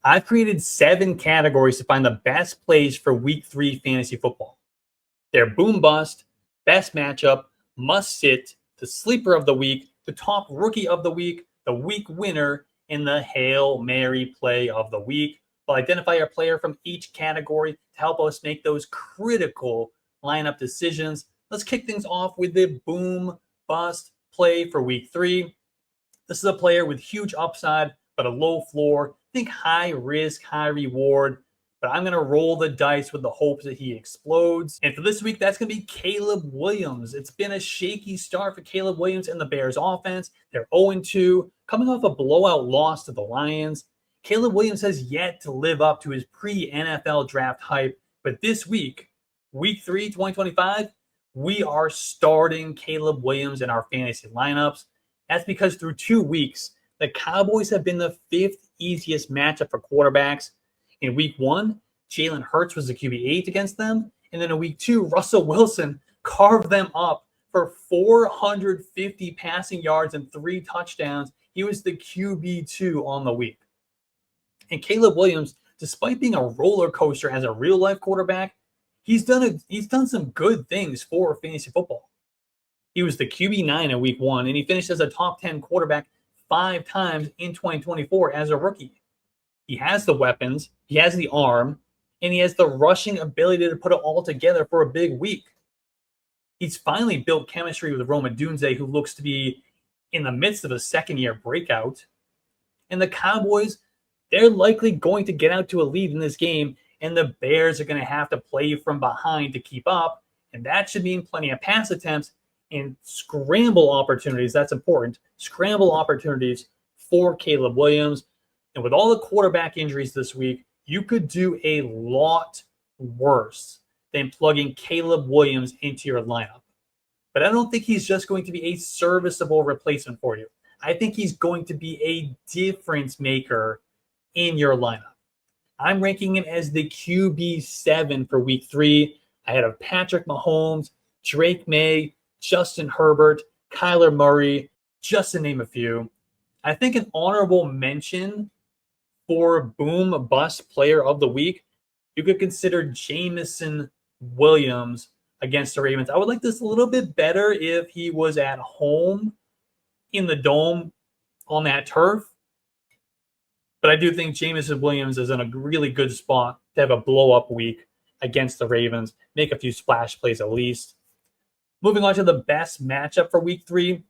I've created 7 categories to find the best plays for week 3 fantasy football. They're boom bust, best matchup, must sit, the sleeper of the week, the top rookie of the week, the week winner, and the Hail Mary play of the week. We'll identify a player from each category to help us make those critical lineup decisions. Let's kick things off with the boom bust play for week 3. This is a player with huge upside, but a low floor. Think high risk, high reward. But I'm going to roll the dice with the hopes that he explodes. And for this week, that's going to be Caleb Williams. It's been a shaky start for Caleb Williams and the Bears offense. They're 0-2, coming off a blowout loss to the Lions. Caleb Williams has yet to live up to his pre-NFL draft hype. But this week, week 3, 2025, we are starting Caleb Williams in our fantasy lineups. That's because through 2 weeks, the Cowboys have been the 5th easiest matchup for quarterbacks. In week 1, Jalen Hurts was the QB8 against them. And then in week 2, Russell Wilson carved them up for 450 passing yards and 3 touchdowns. He was the QB2 on the week. And Caleb Williams, despite being a roller coaster as a real-life quarterback, he's done some good things for fantasy football. He was the QB9 in week 1, and he finished as a top 10 quarterback 5 times in 2024 as a rookie. He has the weapons, he has the arm, and he has the rushing ability to put it all together for a big week. He's finally built chemistry with Rome Odunze, who looks to be in the midst of a second-year breakout. And the Cowboys, they're likely going to get out to a lead in this game, and the Bears are going to have to play from behind to keep up, and that should mean plenty of pass attempts and scramble opportunities. That's important. Scramble opportunities for Caleb Williams. And with all the quarterback injuries this week, you could do a lot worse than plugging Caleb Williams into your lineup. But I don't think he's just going to be a serviceable replacement for you. I think he's going to be a difference maker in your lineup. I'm ranking him as the QB7 for week 3 ahead of Patrick Mahomes, Drake May, Justin Herbert, Kyler Murray, just to name a few. I think an honorable mention for boom bust player of the week, you could consider Jameson Williams against the Ravens. I would like this a little bit better if he was at home in the dome on that turf. But I do think Jameson Williams is in a really good spot to have a blow-up week against the Ravens, make a few splash plays at least. Moving on to the best matchup for week 3.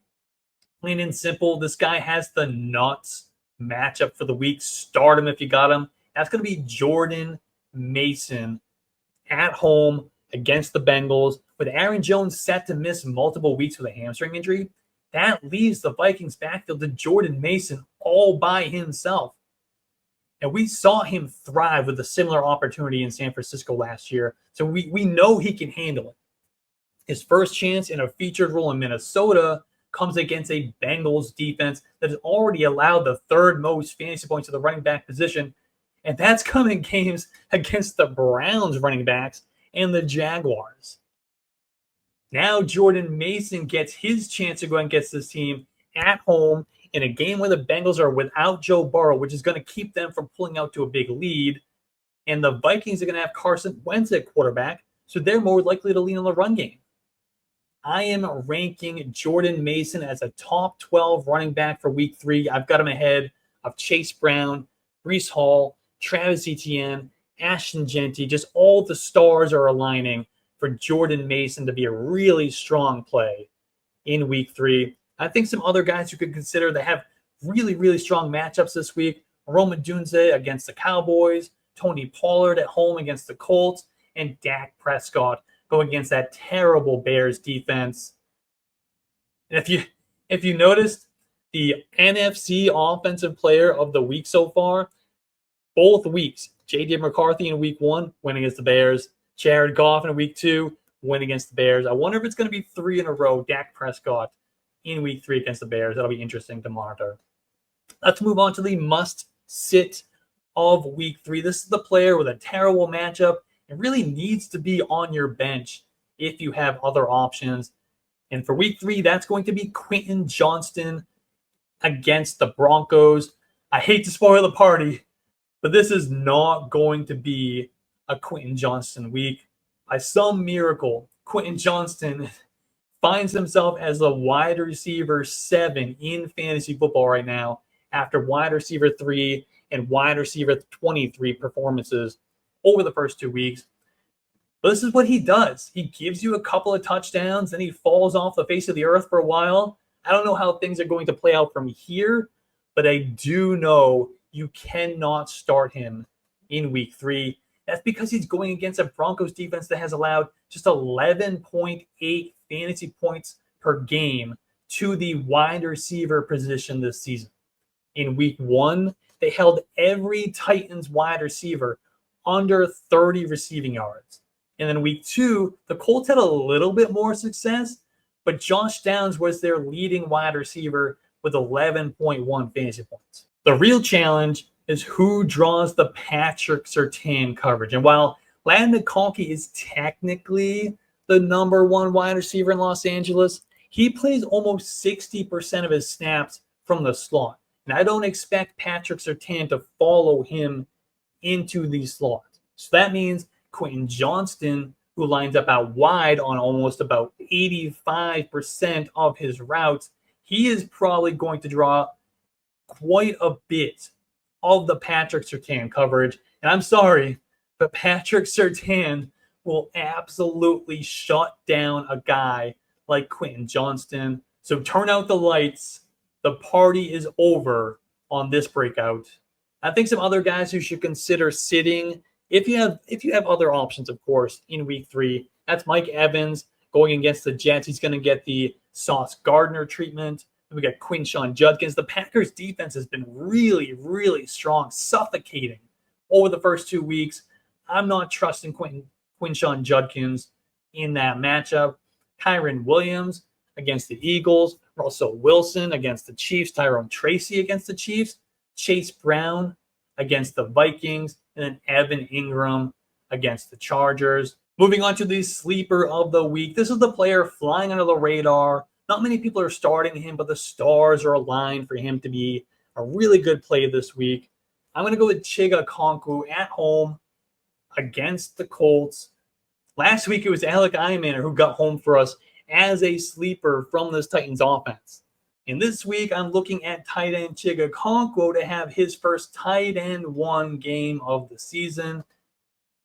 Plain and simple, this guy has the nuts matchup for the week. Start him if you got him. That's going to be Jordan Mason at home against the Bengals. With Aaron Jones set to miss multiple weeks with a hamstring injury, that leaves the Vikings backfield to Jordan Mason all by himself. And we saw him thrive with a similar opportunity in San Francisco last year. So we know he can handle it. His first chance in a featured role in Minnesota comes against a Bengals defense that has already allowed the 3rd most fantasy points to the running back position. And that's come in games against the Browns running backs and the Jaguars. Now Jordan Mason gets his chance to go against this team at home in a game where the Bengals are without Joe Burrow, which is going to keep them from pulling out to a big lead. And the Vikings are going to have Carson Wentz at quarterback, so they're more likely to lean on the run game. I am ranking Jordan Mason as a top 12 running back for week 3. I've got him ahead of Chase Brown, Breece Hall, Travis Etienne, Ashton Genty. Just all the stars are aligning for Jordan Mason to be a really strong play in week 3. I think some other guys you could consider that have really, really strong matchups this week. Rome Odunze against the Cowboys, Tony Pollard at home against the Colts, and Dak Prescott going against that terrible Bears defense. And if you noticed, the NFC Offensive Player of the Week so far, both weeks, J.D. McCarthy in week 1, winning against the Bears. Jared Goff in week 2, win against the Bears. I wonder if it's going to be 3 in a row, Dak Prescott in week 3 against the Bears. That'll be interesting to monitor. Let's move on to the must-sit of week 3. This is the player with a terrible matchup. It really needs to be on your bench if you have other options. And for week 3, that's going to be Quentin Johnston against the Broncos. I hate to spoil the party, But this is not going to be a Quentin Johnston week. By some miracle, Quentin Johnston finds himself as a wide receiver 7 in fantasy football right now after wide receiver 3 and wide receiver 23 performances over the first 2 weeks. But this is what he does. He gives you a couple of touchdowns, then he falls off the face of the earth for a while. I don't know how things are going to play out from here, but I do know you cannot start him in week 3. That's because he's going against a Broncos defense that has allowed just 11.8 fantasy points per game to the wide receiver position this season. In week 1, they held every Titans wide receiver under 30 receiving yards. And then week 2, the Colts had a little bit more success, but Josh Downs was their leading wide receiver with 11.1 fantasy points. The real challenge is who draws the Patrick Surtain coverage. And while Landon McConkey is technically the number 1 wide receiver in Los Angeles, he plays almost 60% of his snaps from the slot. And I don't expect Patrick Surtain to follow him into the slot. So that means Quentin Johnston, who lines up out wide on almost about 85% of his routes, he is probably going to draw quite a bit of the Patrick Surtain coverage. And I'm sorry, but Patrick Surtain will absolutely shut down a guy like Quentin Johnston. So turn out the lights. The party is over on this breakout. I think some other guys who should consider sitting, if you have other options, of course, in week 3, that's Mike Evans going against the Jets. He's going to get the Sauce Gardner treatment. We got Quinshon Judkins. The Packers defense has been really, really strong, suffocating over the first 2 weeks. I'm not trusting Quinshon Judkins in that matchup. Kyren Williams against the Eagles. Russell Wilson against the Chiefs. Tyrone Tracy against the Chiefs. Chase Brown against the Vikings. And then Evan Ingram against the Chargers. Moving on to the sleeper of the week. This is the player flying under the radar. Not many people are starting him, but the stars are aligned for him to be a really good play this week. I'm going to go with Chig Okonkwo at home against the Colts. Last week, it was Alec Imaner who got home for us as a sleeper from this Titans offense. And this week, I'm looking at tight end Chig Okonkwo to have his first tight end 1 game of the season.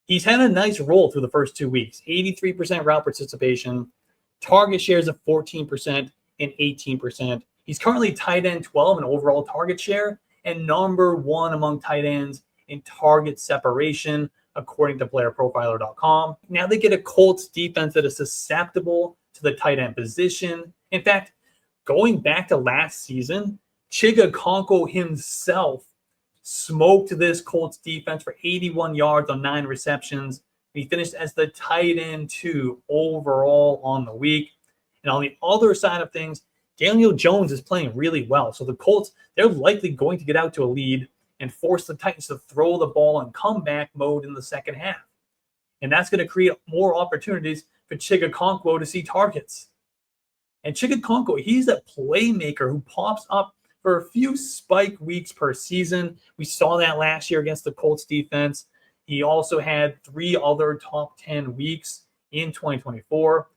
He's had a nice roll through the first 2 weeks. 83% route participation, target shares of 14% and 18%. He's currently tight end 12 in overall target share and number 1 among tight ends in target separation, according to playerprofiler.com. Now they get a Colts defense that is susceptible to the tight end position. In fact, going back to last season, Chig Okonkwo himself smoked this Colts defense for 81 yards on 9 receptions. He finished as the tight end 2 overall on the week. And on the other side of things, Daniel Jones is playing really well. So the Colts, they're likely going to get out to a lead and force the Titans to throw the ball in comeback mode in the second half. And that's going to create more opportunities for Chig Okonkwo to see targets. And Chig Okonkwo, he's a playmaker who pops up for a few spike weeks per season. We saw that last year against the Colts defense. He also had 3 other top 10 weeks in 2024.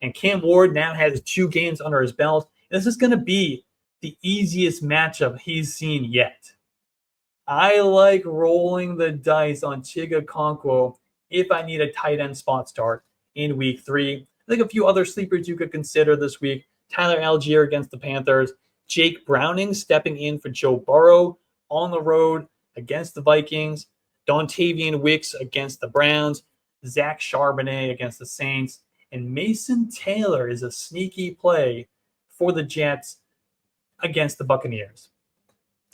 And Cam Ward now has 2 games under his belt. This is going to be the easiest matchup he's seen yet. I like rolling the dice on Chig Okonkwo if I need a tight end spot start in week 3. I think a few other sleepers you could consider this week. Tyler Algier against the Panthers. Jake Browning stepping in for Joe Burrow on the road against the Vikings. Dontavian Wicks against the Browns. Zach Charbonnet against the Saints. And Mason Taylor is a sneaky play for the Jets against the Buccaneers.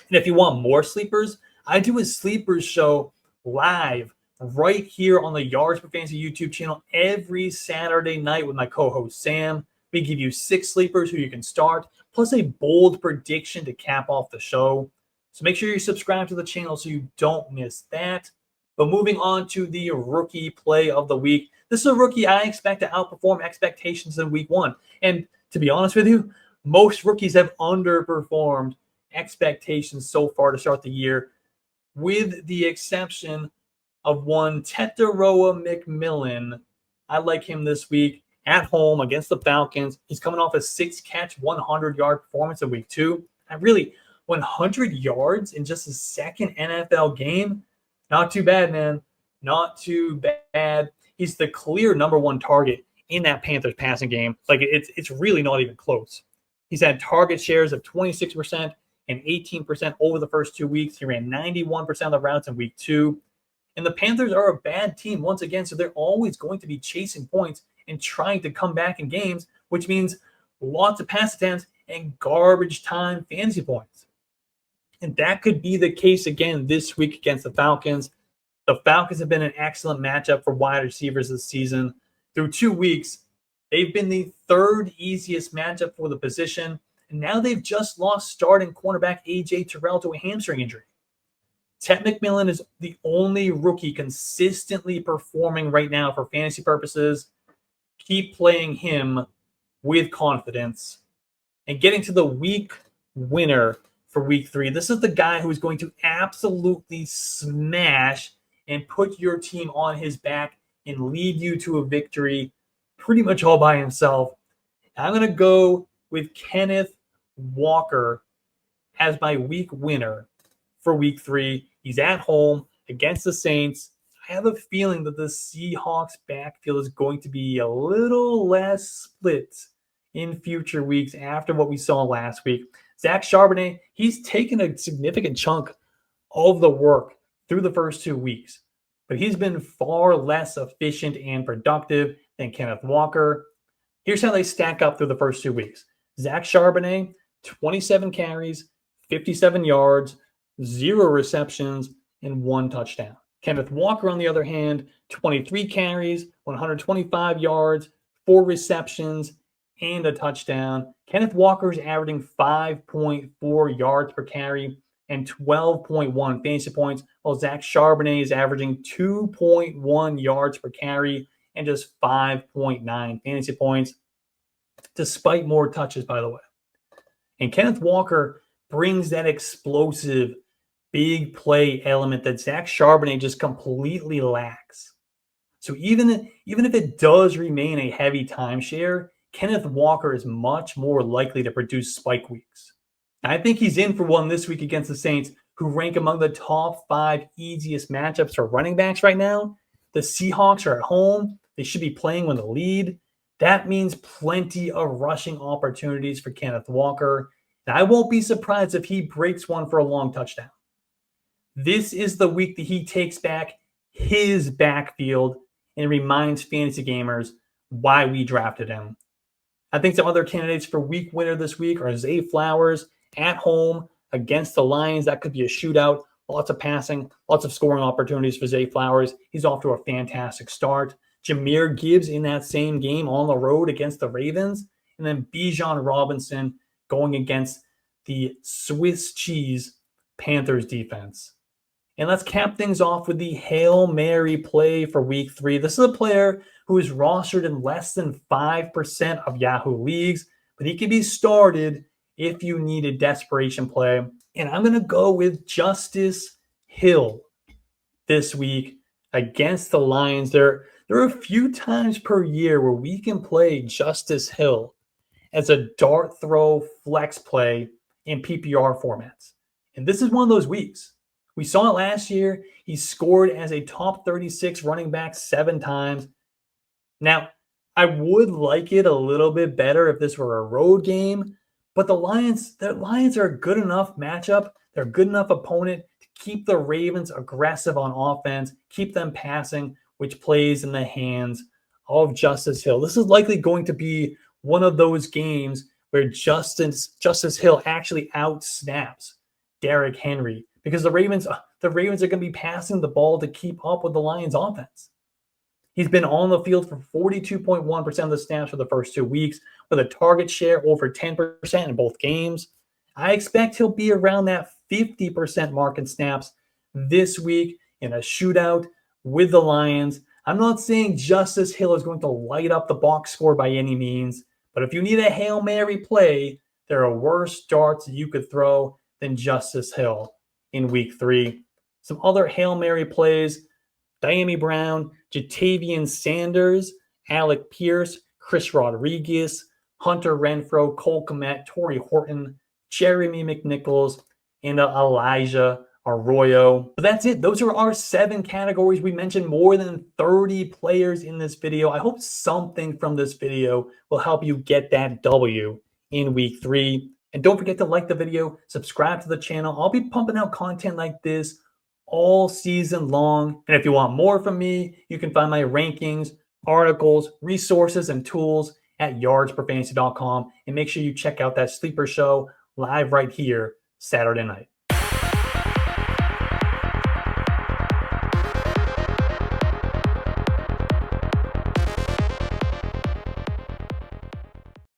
And if you want more sleepers, I do a sleepers show live right here on the Yards Per Fantasy YouTube channel every Saturday night with my co-host Sam. We give you 6 sleepers who you can start, plus a bold prediction to cap off the show. So make sure you subscribe to the channel so you don't miss that. But moving on to the rookie play of the week. This is a rookie I expect to outperform expectations in week 1. And to be honest with you, most rookies have underperformed expectations so far to start the year. with the exception of one Tetairoa McMillan. I like him this week at home against the Falcons. He's coming off a 6-catch, 100-yard performance in week 2. And really, 100 yards in just his second NFL game? Not too bad, man. Not too bad. He's the clear number 1 target in that Panthers passing game. Like, it's really not even close. He's had target shares of 26% and 18% over the first 2 weeks. He ran 91% of the routes in week 2. And the Panthers are a bad team once again, so they're always going to be chasing points and trying to come back in games, which means lots of pass attempts and garbage time fantasy points. And that could be the case again this week against the Falcons. The Falcons have been an excellent matchup for wide receivers this season. Through 2 weeks, they've been the 3rd easiest matchup for the position, and now they've just lost starting cornerback A.J. Terrell to a hamstring injury. Ted McMillan is the only rookie consistently performing right now for fantasy purposes. Keep playing him with confidence. And getting to the week winner for week 3, this is the guy who is going to absolutely smash and put your team on his back and lead you to a victory pretty much all by himself. I'm going to go with Kenneth Walker as my week winner for week 3. He's at home against the Saints. I have a feeling that the Seahawks backfield is going to be a little less split in future weeks after what we saw last week. Zach Charbonnet, he's taken a significant chunk of the work through the first 2 weeks, but he's been far less efficient and productive than Kenneth Walker. Here's how they stack up through the first 2 weeks. Zach Charbonnet, 27 carries, 57 yards, 0 receptions, and 1 touchdown. Kenneth Walker, on the other hand, 23 carries, 125 yards, 4 receptions, and a touchdown. Kenneth Walker is averaging 5.4 yards per carry and 12.1 fantasy points, while Zach Charbonnet is averaging 2.1 yards per carry and just 5.9 fantasy points, despite more touches, by the way. And Kenneth Walker brings that explosive big play element that Zach Charbonnet just completely lacks. So even if it does remain a heavy timeshare, Kenneth Walker is much more likely to produce spike weeks. I think he's in for one this week against the Saints, who rank among the top 5 easiest matchups for running backs right now. The Seahawks are at home. They should be playing with a lead. That means plenty of rushing opportunities for Kenneth Walker. And I won't be surprised if he breaks one for a long touchdown. This is the week that he takes back his backfield and reminds fantasy gamers why we drafted him. I think some other candidates for week winner this week are Zay Flowers at home against the Lions. That could be a shootout. Lots of passing, lots of scoring opportunities for Zay Flowers. He's off to a fantastic start. Jahmyr Gibbs in that same game on the road against the Ravens. And then Bijan Robinson going against the Swiss cheese Panthers defense. And let's cap things off with the Hail Mary play for week 3. This is a player who is rostered in less than 5% of Yahoo leagues, but he can be started if you need a desperation play. And I'm going to go with Justice Hill this week against the Lions. There are a few times per year where we can play Justice Hill as a dart throw flex play in PPR formats. And this is one of those weeks. We saw it last year. He scored as a top 36 running back 7 times. Now, I would like it a little bit better if this were a road game, but the Lions are a good enough matchup. They're a good enough opponent to keep the Ravens aggressive on offense, keep them passing, which plays in the hands of Justice Hill. This is likely going to be one of those games where Justice Hill actually outsnaps Derrick Henry, because the Ravens are going to be passing the ball to keep up with the Lions offense. He's been on the field for 42.1% of the snaps for the first 2 weeks, with a target share over 10% in both games. I expect he'll be around that 50% mark in snaps this week in a shootout with the Lions. I'm not saying Justice Hill is going to light up the box score by any means, but if you need a Hail Mary play, there are worse darts you could throw than Justice Hill in week 3. Some other Hail Mary plays: Diami Brown, Jatavian Sanders, Alec Pierce, Chris Rodriguez, Hunter Renfrow, Cole Kmet, Torrey Horton, Jeremy McNichols, and Elijah Arroyo. So that's it. Those are our 7 categories. We mentioned more than 30 players in this video. I hope something from this video will help you get that W in week 3. And don't forget to like the video, subscribe to the channel. I'll be pumping out content like this all season long. And if you want more from me, you can find my rankings, articles, resources, and tools at yardsperfantasy.com. And make sure you check out that sleeper show live right here Saturday night.